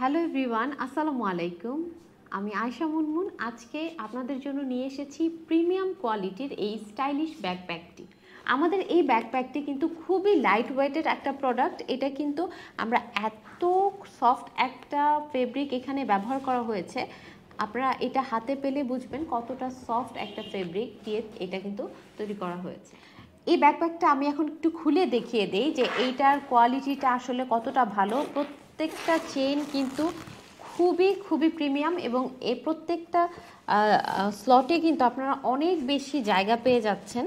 Hello everyone, আসসালামু আলাইকুম। আমি আয়শা মুনমুন। আজকে আপনাদের জন্য নিয়ে এসেছি প্রিমিয়াম কোয়ালিটির এই স্টাইলিশ ব্যাকপ্যাকটি। আমাদের এই ব্যাকপ্যাকটি কিন্তু খুবই লাইট ওয়েটের একটা প্রোডাক্ট। এটা কিন্তু আমরা এত সফট একটা ফেব্রিক এখানে ব্যবহার করা হয়েছে, আপনারা এটা হাতে পেলে বুঝবেন কতটা সফট একটা ফেব্রিক দিয়ে এটা কিন্তু তৈরি করা হয়েছে। এই ব্যাকপ্যাকটা আমি এখন একটু খুলে দেখিয়ে দেই যে এইটার কোয়ালিটিটা আসলে কতটা ভালো। প্রত্যেকটা চেইন কিন্তু খুবই প্রিমিয়াম এবং এই প্রত্যেকটা স্লটে কিন্তু আপনারা অনেক বেশি জায়গা পেয়ে যাচ্ছেন,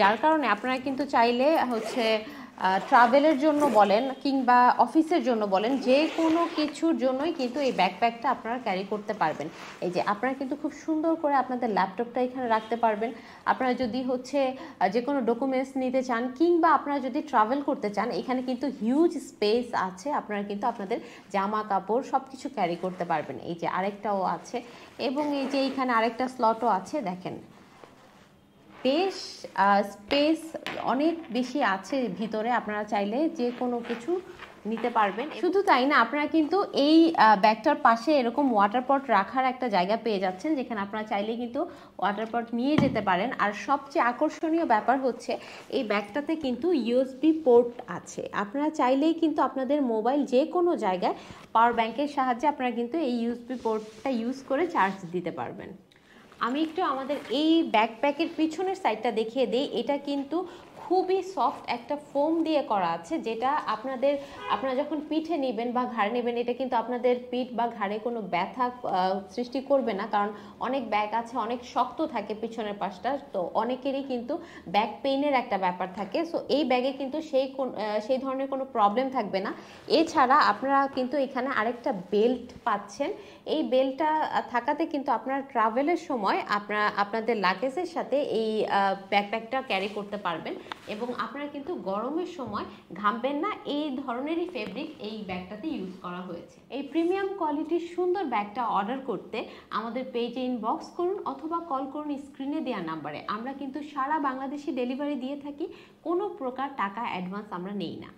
যার কারণে আপনারা কিন্তু চাইলে ট্রাভেলের জন্য বলেন কিংবা অফিসের জন্য বলেন, যে কোনো কিছুর জন্যই কিন্তু এই ব্যাকপ্যাকটা আপনারা ক্যারি করতে পারবেন। এই যে আপনারা কিন্তু খুব সুন্দর করে আপনাদের ল্যাপটপটা এখানে রাখতে পারবেন। আপনারা যদি যে কোনো ডকুমেন্টস নিতে চান কিংবা আপনারা যদি ট্রাভেল করতে চান, এখানে কিন্তু হিউজ স্পেস আছে। আপনারা কিন্তু আপনাদের জামা কাপড় সব কিছু ক্যারি করতে পারবেন। এই যে আরেকটাও আছে এবং এই যে এইখানে আরেকটা স্লটও আছে, দেখেন বেশ স্পেস অনেক বেশি আছে ভিতরে। আপনারা চাইলে যে কোনো কিছু নিতে পারবেন। শুধু তাই না, আপনারা কিন্তু এই ব্যাগটার পাশে এরকম ওয়াটার পট রাখার একটা জায়গা পেয়ে যাচ্ছেন, যেখানে আপনারা চাইলে কিন্তু ওয়াটার পট নিয়ে যেতে পারেন। আর সবচেয়ে আকর্ষণীয় ব্যাপার হচ্ছে এই ব্যাগটাতে কিন্তু ইউএসবি পোর্ট আছে। আপনারা চাইলেই কিন্তু আপনাদের মোবাইল যে কোনো জায়গায় পাওয়ার ব্যাংকের সাহায্যে আপনারা কিন্তু এই ইউএসবি পোর্টটা ইউজ করে চার্জ দিতে পারবেন। আমি একটু আমাদের এই ব্যাকপ্যাকের পিছনের সাইডটা দেখিয়ে দিই। এটা কিন্তু খুবই সফট একটা ফোম দিয়ে করা আছে, যেটা আপনারা যখন পিঠে নেবেন বা ঘাড়ে নেবেন, এটা কিন্তু আপনাদের পিঠ বা ঘাড়ে কোনো ব্যথা সৃষ্টি করবে না। কারণ অনেক ব্যাগ আছে অনেক শক্ত থাকে পিছনের পাশটা, তো অনেকেরই কিন্তু ব্যাক পেইনের একটা ব্যাপার থাকে। সো এই ব্যাগে কিন্তু সেই ধরনের কোনো প্রবলেম থাকবে না। এছাড়া আপনারা কিন্তু এখানে আরেকটা বেল্ট পাচ্ছেন। এই বেল্টটা থাকাতে কিন্তু আপনারা ট্রাভেলের সময় আপনাদের লাগেজের সাথে এই ব্যাকপ্যাকটা ক্যারি করতে পারবেন এবং আপনারা কিন্তু গরমের সময় ঘামবেন না। এই ধরনেরই ফেব্রিক এই ব্যাগটাতে ইউজ করা হয়েছে। এই প্রিমিয়াম কোয়ালিটির সুন্দর ব্যাগটা অর্ডার করতে আমাদের পেজে ইনবক্স করুন অথবা কল করুন স্ক্রিনে দেওয়া নাম্বারে। আমরা কিন্তু সারা বাংলাদেশে ডেলিভারি দিয়ে থাকি, কোনো প্রকার টাকা অ্যাডভান্স আমরা নেই না।